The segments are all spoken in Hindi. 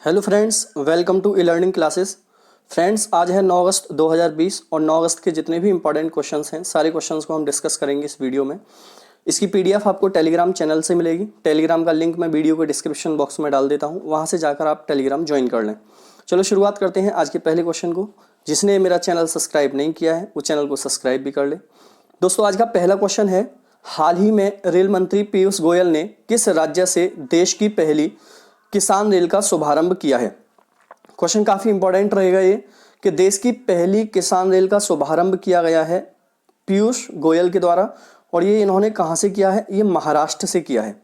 Hello friends, welcome to e learning classes. Friends, आज है 9 अगस्त 2020 और 9 अगस्त के जितने भी इंपॉर्टेंट क्वेश्चंस हैं सारे क्वेश्चंस को हम डिस्कस करेंगे इस वीडियो में। इसकी पीडीएफ आपको टेलीग्राम चैनल से मिलेगी। टेलीग्राम का लिंक मैं वीडियो के डिस्क्रिप्शन बॉक्स में डाल देता हूँ, वहाँ से जाकर आप टेलीग्राम ज्वाइन कर लें। चलो शुरुआत करते हैं आज के पहले क्वेश्चन को। जिसने मेरा चैनल सब्सक्राइब नहीं किया है वो चैनल को सब्सक्राइब भी कर ले। दोस्तों, आज का पहला क्वेश्चन है, हाल ही में रेल मंत्री पीयूष गोयल ने किस राज्य से देश की पहली किसान रेल का शुभारंभ किया है। क्वेश्चन काफी इंपॉर्टेंट रहेगा ये कि देश की पहली किसान रेल का शुभारंभ किया गया है पीयूष गोयल के द्वारा, और ये इन्होंने कहां से किया है? ये महाराष्ट्र से किया है।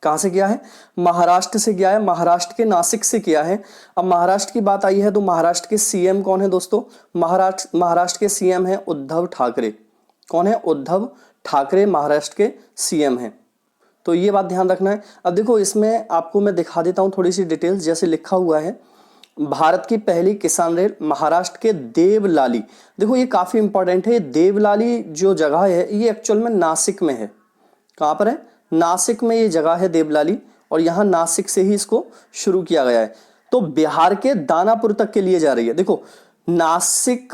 कहां से किया है? महाराष्ट्र से किया है। महाराष्ट्र के नासिक से किया है। अब महाराष्ट्र की बात आई है तो महाराष्ट्र के सीएम कौन है दोस्तों? महाराष्ट्र के सीएम है उद्धव ठाकरे। कौन है? उद्धव ठाकरे महाराष्ट्र के सीएम हैं। तो ये बात ध्यान रखना है। अब देखो, इसमें आपको मैं दिखा देता हूं थोड़ी सी डिटेल्स। जैसे लिखा हुआ है, भारत की पहली किसान रेल महाराष्ट्र के देवलाली। देखो, ये काफी इंपॉर्टेंट है। देवलाली जो जगह है ये एक्चुअल में नासिक में है। कहां पर है? नासिक में ये जगह है देवलाली, और यहां नासिक से ही इसको शुरू किया गया है। तो बिहार के दानापुर तक के लिए जा रही है। देखो, नासिक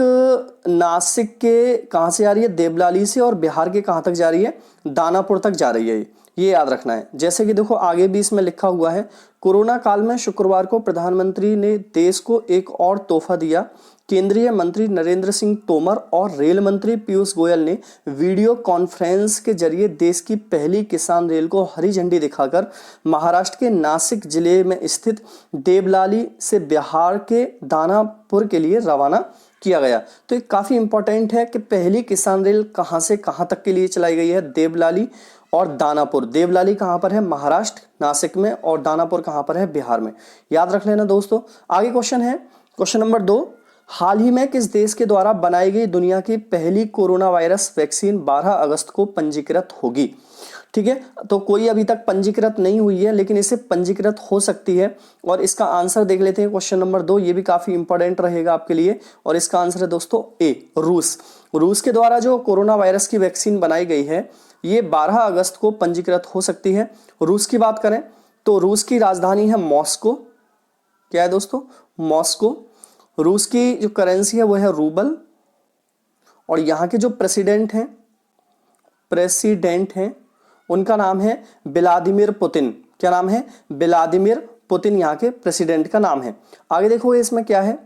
के कहां से आ रही है? देवलाली से। और बिहार के कहां तक जा रही है? दानापुर तक जा रही है। ये याद रखना है। जैसे कि देखो, आगे भी इसमें लिखा हुआ है, कोरोना काल में शुक्रवार को प्रधानमंत्री ने देश को एक और तोहफा दिया। केंद्रीय मंत्री नरेंद्र सिंह तोमर और रेल मंत्री पीयूष गोयल ने वीडियो कॉन्फ्रेंस के जरिए देश की पहली किसान रेल को हरी झंडी दिखाकर महाराष्ट्र के नासिक जिले में स्थित देवलाली से बिहार के दानापुर के लिए रवाना किया गया। तो ये काफी इंपॉर्टेंट है कि पहली किसान रेल कहां से कहां तक के लिए चलाई गई है? देवलाली और दानापुर। देवलाली कहां पर है? महाराष्ट्र नासिक में। और दानापुर कहां पर है? बिहार में। याद रख लेना दोस्तों। आगे क्वेश्चन है, क्वेश्चन नंबर 2, हाल ही में किस देश के द्वारा बनाई गई दुनिया की पहली कोरोना वायरस वैक्सीन 12 अगस्त को पंजीकृत होगी? ठीक है, तो कोई अभी तक पंजीकृत नहीं हुई है, लेकिन इसे पंजीकृत हो सकती है। और इसका आंसर देख लेते हैं, क्वेश्चन नंबर 2। ये भी काफी इंपॉर्टेंट रहेगा आपके लिए, और इसका आंसर है दोस्तों ए, रूस। रूस के द्वारा जो कोरोना वायरस की वैक्सीन बनाई गई है ये 12 अगस्त को पंजीकृत हो सकती है। रूस की बात करें तो रूस की राजधानी है मॉस्को। क्या है दोस्तों? मॉस्को। रूस की जो करेंसी है वो है रूबल, और यहाँ के जो प्रेसिडेंट हैं उनका नाम है व्लादिमीर पुतिन। क्या नाम है? व्लादिमीर पुतिन यहाँ के प्रेसिडेंट का नाम है। आगे देखो इसमें क्या है,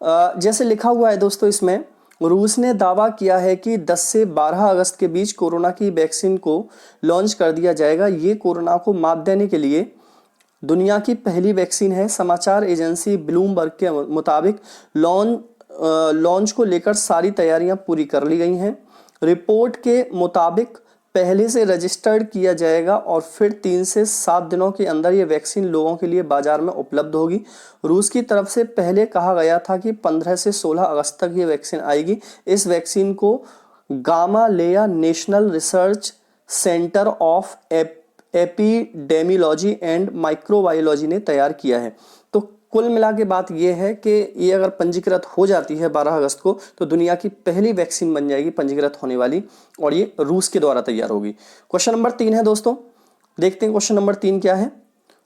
जैसे लिखा हुआ है दोस्तों, इसमें रूस ने दावा किया है कि 10 से 12 अगस्त के बीच कोरोना की वैक्सीन को लॉन्च कर दिया जाएगा। ये कोरोना को मात देने के लिए दुनिया की पहली वैक्सीन है। समाचार एजेंसी ब्लूमबर्ग के मुताबिक लॉन्च को लेकर सारी तैयारियां पूरी कर ली गई हैं। रिपोर्ट के मुताबिक पहले से रजिस्टर्ड किया जाएगा और फिर 3 से 7 दिनों के अंदर ये वैक्सीन लोगों के लिए बाजार में उपलब्ध होगी। रूस की तरफ से पहले कहा गया था कि 15 से 16 अगस्त तक ये वैक्सीन आएगी। इस वैक्सीन को Gamaleya national research centre of epidemiology and microbiology ने तैयार किया है। तो कुल मिला के बात यह है कि ये अगर पंजीकृत हो जाती है 12 अगस्त को तो दुनिया की पहली वैक्सीन बन जाएगी पंजीकृत होने वाली, और ये रूस के द्वारा तैयार होगी। क्वेश्चन नंबर 3 है दोस्तों, देखते हैं क्वेश्चन नंबर 3 क्या है।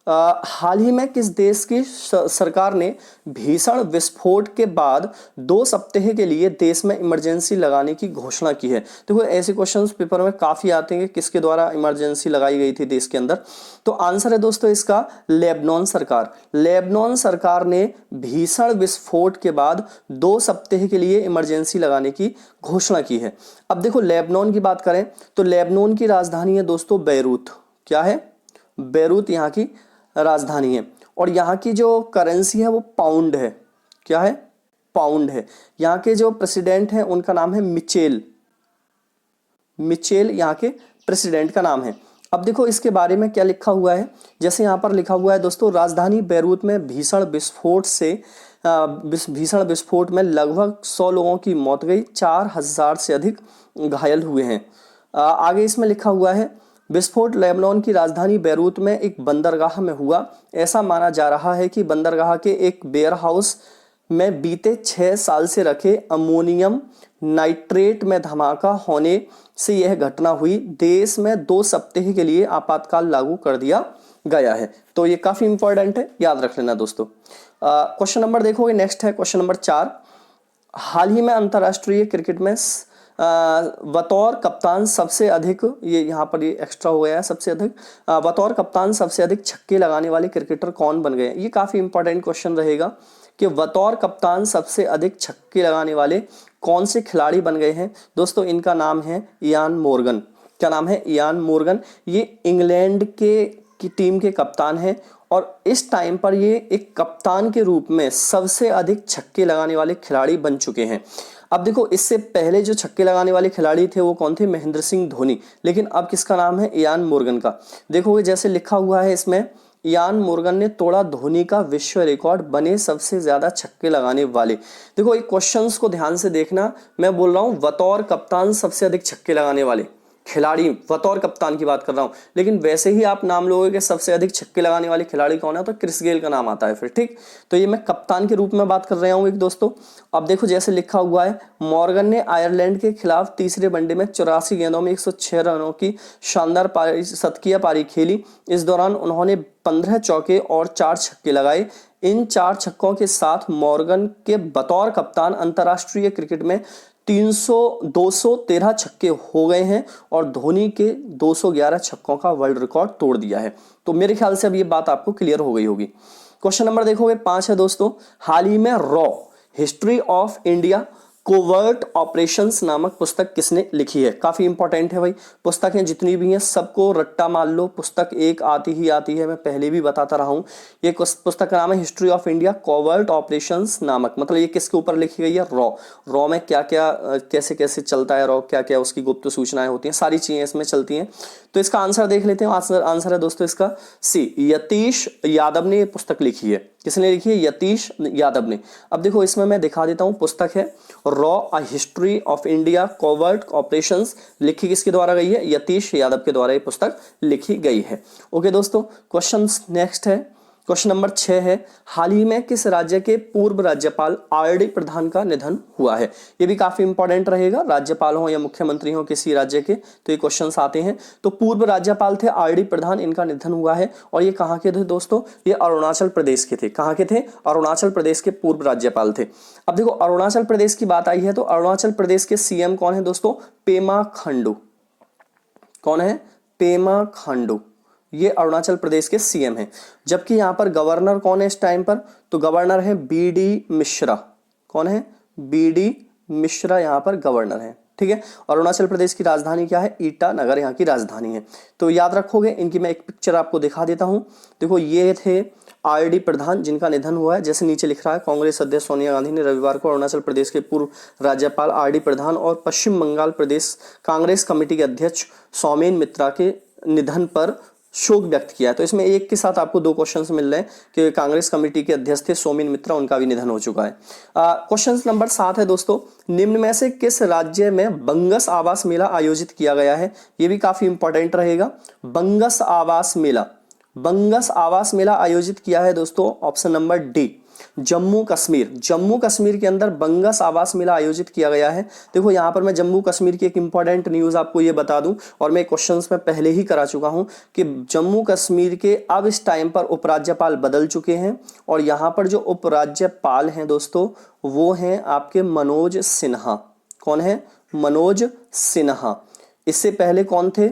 हाल ही में किस देश की सरकार ने भीषण विस्फोट के बाद 2 सप्ताह के लिए देश में इमरजेंसी लगाने की घोषणा की है? देखो, ऐसे क्वेश्चंस पेपर में काफी आते हैं कि किसके द्वारा इमरजेंसी लगाई गई थी देश के अंदर। तो आंसर है दोस्तों इसका लेबनान सरकार। लेबनान सरकार ने भीषण विस्फोट के बाद 2 सप्ताह के लिए इमरजेंसी लगाने की घोषणा की है। अब देखो, लेबनान की बात करें तो लेबनान की राजधानी है दोस्तों बेरूत। क्या है? बेरूत यहाँ की राजधानी है, और यहाँ की जो करेंसी है वो पाउंड है। क्या है? पाउंड है। यहाँ के जो प्रेसिडेंट हैं उनका नाम है मिचेल यहाँ के प्रेसिडेंट का नाम है। अब देखो इसके बारे में क्या लिखा हुआ है। जैसे यहाँ पर लिखा हुआ है दोस्तों, राजधानी बेरूत में भीषण विस्फोट में लगभग 100 लोगों की मौत गई, 4000 से अधिक घायल हुए हैं। आगे इसमें लिखा हुआ है, विस्फोट लेबनान की राजधानी बेरूत में एक बंदरगाह में हुआ। ऐसा माना जा रहा है कि बंदरगाह के एक वेयरहाउस में बीते 6 साल से रखे अमोनियम नाइट्रेट में धमाका होने से यह घटना हुई। देश में 2 सप्ताह के लिए आपातकाल लागू कर दिया गया है। तो ये काफी इंपॉर्टेंट है, याद रख लेना दोस्तों। क्वेश्चन नंबर देखोगे, नेक्स्ट है क्वेश्चन नंबर 4। हाल ही में अंतर्राष्ट्रीय क्रिकेट में बतौर कप्तान सबसे अधिक, ये यहाँ पर ये एक्स्ट्रा हो गया है, सबसे अधिक बतौर कप्तान सबसे अधिक छक्के लगाने वाले क्रिकेटर कौन बन गए। ये काफी इंपॉर्टेंट क्वेश्चन रहेगा कि बतौर कप्तान सबसे अधिक छक्के लगाने वाले कौन से खिलाड़ी बन गए हैं दोस्तों। इनका नाम है इयान मोर्गन। क्या नाम है? Ian Morgan. ये इंग्लैंड की टीम के कप्तान हैं और इस टाइम पर ये एक कप्तान के रूप में सबसे अधिक छक्के लगाने वाले खिलाड़ी बन चुके हैं। अब देखो, इससे पहले जो छक्के लगाने वाले खिलाड़ी थे वो कौन थे? महेंद्र सिंह धोनी। लेकिन अब किसका नाम है? इयान मोर्गन का। देखोगे जैसे लिखा हुआ है इसमें, इयान मोर्गन ने तोड़ा धोनी का विश्व रिकॉर्ड, बने सबसे ज्यादा छक्के लगाने वाले। देखो ये क्वेश्चंस को ध्यान से देखना, मैं बोल रहा हूं बतौर कप्तान सबसे अधिक छक्के लगाने वाले खिलाड़ी, बतौर कप्तान की बात कर रहा हूं। लेकिन वैसे ही आप नाम लोगे कि सबसे अधिक छक्के लगाने वाले खिलाड़ी कौन है, तो क्रिस गेल का नाम आता है फिर, ठीक। तो ये मैं कप्तान के रूप में बात कर रहा हूं एक दोस्तों। अब देखो जैसे लिखा हुआ है, मॉर्गन ने आयरलैंड के खिलाफ तीसरे वनडे में 84 गेंदों में 106 रनों की शानदार शतकीय पारी खेली। इस दौरान उन्होंने 15 चौके और 4 छक्के लगाए। इन 4 छक्कों के साथ मॉर्गन के बतौर कप्तान अंतर्राष्ट्रीय क्रिकेट में 213 छक्के हो गए हैं और धोनी के 211 छक्कों का वर्ल्ड रिकॉर्ड तोड़ दिया है। तो मेरे ख्याल से अब ये बात आपको क्लियर हो गई होगी। क्वेश्चन नंबर देखोगे 5 है दोस्तों। हाल ही में raw history of India covert operations नामक पुस्तक किसने लिखी है? काफी इंपॉर्टेंट है भाई। पुस्तकें जितनी भी हैं सबको रट्टा मान लो, पुस्तक एक आती ही आती है, मैं पहले भी बताता रहा हूं। ये पुस्तक का नाम है history of India covert operations नामक। मतलब ये किसके ऊपर लिखी गई है? रॉ में क्या क्या कैसे कैसे चलता है रॉ, क्या क्या उसकी गुप्त सूचनाएं होती हैं, सारी चीजें इसमें चलती हैं। तो इसका आंसर देख लेते हैं। आंसर है दोस्तों इसका सी, यतीश यादव ने ये पुस्तक लिखी है। किसने लिखी है? यतीश यादव ने। अब देखो इसमें मैं दिखा देता हूं, पुस्तक है raw a history of India covert operations, लिखी किसके द्वारा गई है? यतीश यादव के द्वारा ये पुस्तक लिखी गई है। ओके दोस्तों, क्वेश्चन नेक्स्ट है, क्वेश्चन नंबर 6 है। हाल ही में किस राज्य के पूर्व राज्यपाल आर.डी. प्रधान का निधन हुआ है? ये भी काफी इंपॉर्टेंट रहेगा, राज्यपाल हो या मुख्यमंत्री हो किसी राज्य के, तो ये क्वेश्चंस आते हैं। तो पूर्व राज्यपाल थे आर.डी. प्रधान, इनका निधन हुआ है। और ये कहाँ के थे दोस्तों? ये अरुणाचल प्रदेश के थे। कहाँ के थे? अरुणाचल प्रदेश के पूर्व राज्यपाल थे। अब देखो अरुणाचल प्रदेश की बात आई है तो अरुणाचल प्रदेश के सीएम कौन है दोस्तों? पेमा खांडू। कौन है? पेमा खांडू। ये अरुणाचल प्रदेश के सीएम हैं। जबकि यहां पर गवर्नर कौन है इस टाइम पर? तो गवर्नर है बी.डी. मिश्रा। कौन है? बी.डी. मिश्रा यहां पर गवर्नर है, ठीक है। अरुणाचल प्रदेश की राजधानी क्या है? ईटानगर यहाँ की राजधानी है। तो याद रखोगे, इनकी मैं एक पिक्चर आपको दिखा देता हूं। देखो ये थे आर.डी. प्रधान जिनका निधन हुआ है। जैसे नीचे लिख रहा है, कांग्रेस अध्यक्ष सोनिया गांधी ने रविवार को अरुणाचल प्रदेश के पूर्व राज्यपाल आर.डी. प्रधान और पश्चिम बंगाल प्रदेश कांग्रेस कमेटी के अध्यक्ष सौमेन मित्रा के निधन पर शोक व्यक्त किया। तो इसमें एक के साथ आपको 2 क्वेश्चंस मिल रहे हैं कि कांग्रेस कमेटी के अध्यक्ष थे सोमेन मित्रा, उनका भी निधन हो चुका है। क्वेश्चन नंबर 7 है दोस्तों। निम्न में से किस राज्य में बंगस आवास मेला आयोजित किया गया है? ये भी काफी इंपॉर्टेंट रहेगा। बंगस आवास मेला, बंगस आवास मेला आयोजित किया है दोस्तों, option number D, Jammu Kashmir. Jammu Kashmir के अंदर बंगस आवास मेला आयोजित किया गया है। देखो यहां पर मैं जम्मू कश्मीर की एक इंपॉर्टेंट न्यूज आपको ये बता दूं, और मैं क्वेश्चंस में पहले ही करा चुका हूं कि जम्मू कश्मीर के अब इस टाइम पर उपराज्यपाल बदल चुके हैं और यहां पर जो उपराज्यपाल हैं दोस्तों वो हैं आपके मनोज सिन्हा। कौन है? मनोज सिन्हा। इससे पहले कौन थे?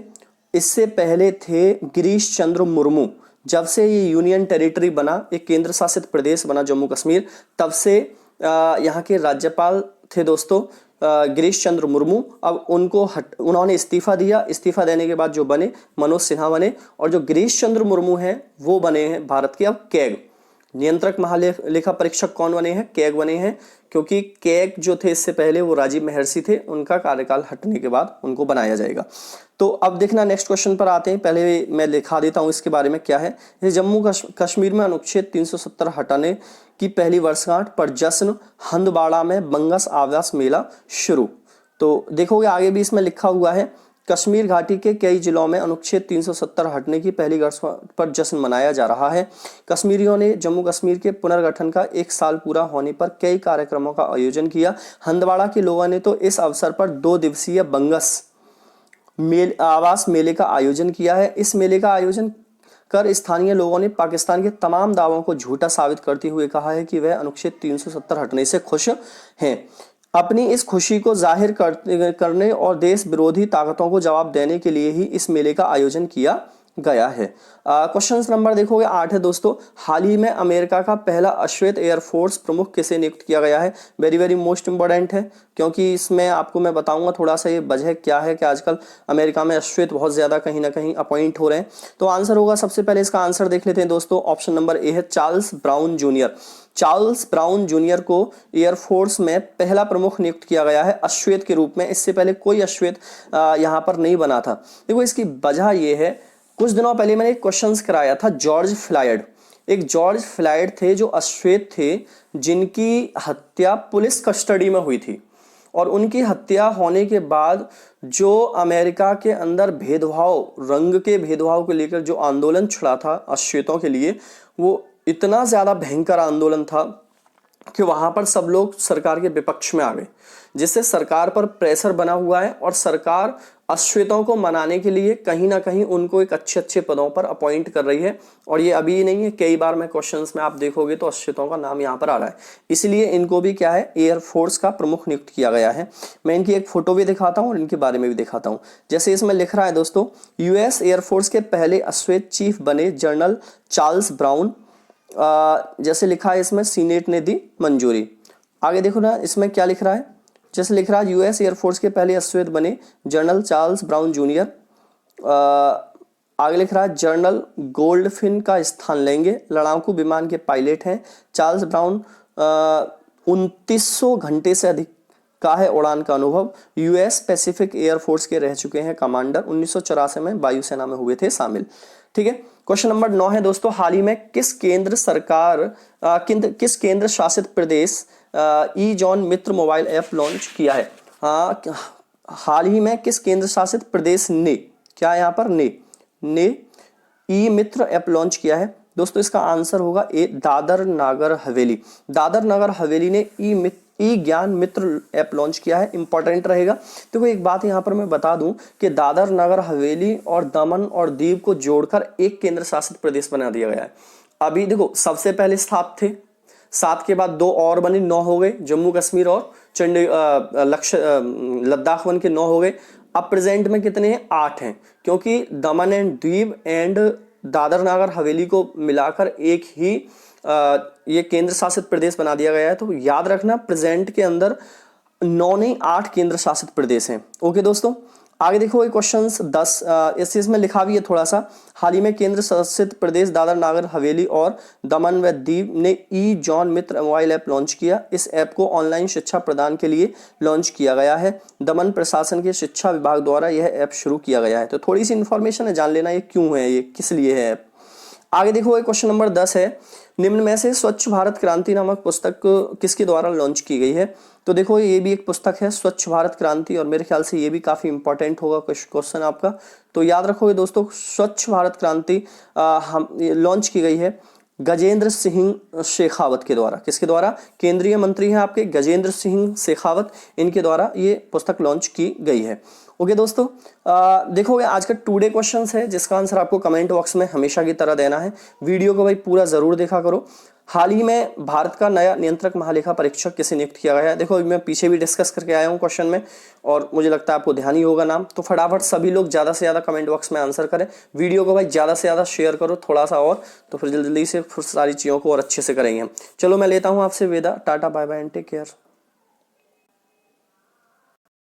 इससे पहले थे गिरीश चंद्र मुर्मू। जब से ये यूनियन टेरिटरी बना, एक केंद्र शासित प्रदेश बना जम्मू कश्मीर, तब से यहाँ के राज्यपाल थे दोस्तों गिरीश चंद्र मुर्मू। अब उन्होंने इस्तीफा दिया। इस्तीफा देने के बाद जो बने मनोज सिन्हा बने, और जो गिरीश चंद्र मुर्मू हैं वो बने हैं भारत के अब कैग। नियंत्रक महालेखा परीक्षक कौन बने हैं? कैग बने हैं, क्योंकि कैग जो थे इससे पहले वो राजीव महर्षि थे, उनका कार्यकाल हटने के बाद उनको बनाया जाएगा। तो अब देखना नेक्स्ट क्वेश्चन पर आते हैं। पहले मैं लिखा देता हूं इसके बारे में क्या है। जम्मू कश्मीर में अनुच्छेद 370 हटाने की पहली वर्षगांठ पर जश्न, हंदवाड़ा में बंगस आवास मेला शुरू। तो देखोगे आगे भी इसमें लिखा हुआ है, कश्मीर घाटी के कई जिलों में अनुच्छेद 370 हटने की पहली वर्षगांठ पर जश्न मनाया जा रहा है। कश्मीरियों ने जम्मू कश्मीर के पुनर्गठन का 1 साल पूरा होने पर कई कार्यक्रमों का आयोजन किया। हंदवाड़ा के लोगों ने तो इस अवसर पर 2 दिवसीय बंगस आवास मेले का आयोजन किया है। इस मेले का आयोजन कर स्थानीय लोगों ने पाकिस्तान के तमाम दावों को झूठा साबित करते हुए कहा है कि वह अनुच्छेद 370 हटने से खुश हैं। अपनी इस खुशी को जाहिर करने और देश विरोधी ताकतों को जवाब देने के लिए ही इस मेले का आयोजन किया गया है। क्वेश्चन नंबर देखोगे 8 है दोस्तों, हाल ही में अमेरिका का पहला अश्वेत एयरफोर्स प्रमुख किसे नियुक्त किया गया है? वेरी वेरी मोस्ट इंपॉर्टेंट है, क्योंकि इसमें आपको मैं बताऊंगा थोड़ा सा ये वजह क्या है कि आजकल अमेरिका में अश्वेत बहुत ज्यादा कहीं ना कहीं अपॉइंट हो रहे हैं। तो आंसर होगा, सबसे पहले इसका आंसर देख लेते हैं दोस्तों, ऑप्शन नंबर ए है Charles brown junior. Charles brown junior को एयरफोर्स में पहला प्रमुख नियुक्त किया गया है अश्वेत के रूप में। इससे पहले कोई अश्वेत यहाँ पर नहीं बना था। देखो इसकी वजह यह है, कुछ दिनों पहले मैंने एक क्वेश्चन कराया था, जॉर्ज फ्लायड, एक जॉर्ज फ्लायड थे जो अश्वेत थे, जिनकी हत्या पुलिस कस्टडी में हुई थी, और उनकी हत्या होने के बाद जो अमेरिका के अंदर भेदभाव, रंग के भेदभाव को लेकर जो आंदोलन छिड़ा था अश्वेतों के लिए, वो इतना ज्यादा भयंकर आंदोलन था कि वहां पर सब लोग सरकार के विपक्ष में आ गए, जिससे सरकार पर प्रेशर बना हुआ है और सरकार अश्वेतों को मनाने के लिए कहीं ना कहीं उनको एक अच्छे अच्छे पदों पर अपॉइंट कर रही है। और ये अभी नहीं है, कई बार में क्वेश्चंस में आप देखोगे तो अश्वेतों का नाम यहाँ पर आ रहा है, इसलिए इनको भी क्या है, एयरफोर्स का प्रमुख नियुक्त किया गया है। मैं इनकी एक फोटो भी दिखाता हूँ और इनके बारे में भी दिखाता हूँ। जैसे इसमें लिख रहा है दोस्तों, यूएस एयरफोर्स के पहले अश्वेत चीफ बने जनरल चार्ल्स ब्राउन, जैसे लिखा है इसमें सीनेट ने दी मंजूरी। आगे देखो ना इसमें क्या लिख रहा है, जैसे लिख रहा है यूएस एयरफोर्स के पहले अश्वेत बने जनरल चार्ल्स ब्राउन जूनियर। आगे लिख रहा है जनरल गोल्डफिन का स्थान लेंगे, लड़ाकू विमान के पायलट हैं। चार्ल्स ब्राउन 2900 घंटे से अधिक का है उड़ान का अनुभव, यूएस पैसिफिक एयरफोर्स के रह चुके हैं कमांडर, 1984 में वायुसेना में हुए थे शामिल। ठीक है, क्वेश्चन नंबर 9 है दोस्तों, हाल ही में किस केंद्र शासित प्रदेश ई जॉन मित्र मोबाइल ऐप लॉन्च किया है? हाल ही में किस केंद्र शासित प्रदेश ने, क्या यहाँ पर ने ई मित्र ऐप लॉन्च किया है? दोस्तों इसका आंसर होगा ए, दादर नागर हवेली। दादर नगर हवेली ने ई ज्ञान मित्र ऐप लॉन्च किया है, इंपॉर्टेंट रहेगा। तो एक बात यहाँ पर मैं बता दूं कि दादर नगर हवेली और दमन और दीव को जोड़कर एक केंद्र शासित प्रदेश बना दिया गया है। अभी देखो सबसे पहले 7 थे, 7 के बाद 2 और बने, 9 हो गए, जम्मू कश्मीर और लद्दाख बन के 9 हो गए। अब प्रेजेंट में कितने हैं? 8 हैं, क्योंकि दमन एंड दीव एंड दादर नागर हवेली को मिलाकर एक ही ये केंद्र शासित प्रदेश बना दिया गया है। तो याद रखना प्रेजेंट के अंदर 9 नहीं 8 केंद्र शासित प्रदेश हैं। ओके दोस्तों, आगे देखो ये क्वेश्चन 10 इस चीज में लिखा भी है थोड़ा सा, हाल ही में केंद्र शासित प्रदेश दादर नागर हवेली और दमन व दीव ने ई जॉन मित्र मोबाइल ऐप लॉन्च किया। इस ऐप को ऑनलाइन शिक्षा प्रदान के लिए लॉन्च किया गया है। दमन प्रशासन के शिक्षा विभाग द्वारा यह ऐप शुरू किया गया है। तो थोड़ी सी इन्फॉर्मेशन है, जान लेना ये क्यों है, ये किस लिए है ऐप। आगे देखो ये क्वेश्चन नंबर 10 है, निम्न में से स्वच्छ भारत क्रांति नामक पुस्तक किसके द्वारा लॉन्च की गई है? तो देखो ये भी एक पुस्तक है स्वच्छ भारत क्रांति, और मेरे ख्याल से ये भी काफी इंपॉर्टेंट होगा क्वेश्चन आपका। तो याद रखोगे दोस्तों, स्वच्छ भारत क्रांति लॉन्च की गई है गजेंद्र सिंह शेखावत के द्वारा। किसके द्वारा? केंद्रीय मंत्री हैं आपके गजेंद्र सिंह शेखावत, इनके द्वारा ये पुस्तक लॉन्च की गई है। ओके दोस्तों, देखोगे आज का टुडे क्वेश्चंस है जिसका आंसर आपको कमेंट बॉक्स में हमेशा की तरह देना है। वीडियो को भाई पूरा जरूर देखा करो। हाल ही में भारत का नया नियंत्रक महालेखा परीक्षक किसे नियुक्त किया गया है? देखो मैं पीछे भी डिस्कस करके आया हूँ क्वेश्चन में, और मुझे लगता है आपको ध्यान ही होगा नाम। तो फटाफट सभी लोग ज्यादा से ज्यादा कमेंट बॉक्स में आंसर करें, वीडियो को भाई ज्यादा से ज्यादा शेयर करो थोड़ा सा, और तो फिर जल्दी से फिर सारी चीजों को और अच्छे से करेंगे हम। चलो मैं लेता हूँ आपसे विदा, tata bye bye and take care.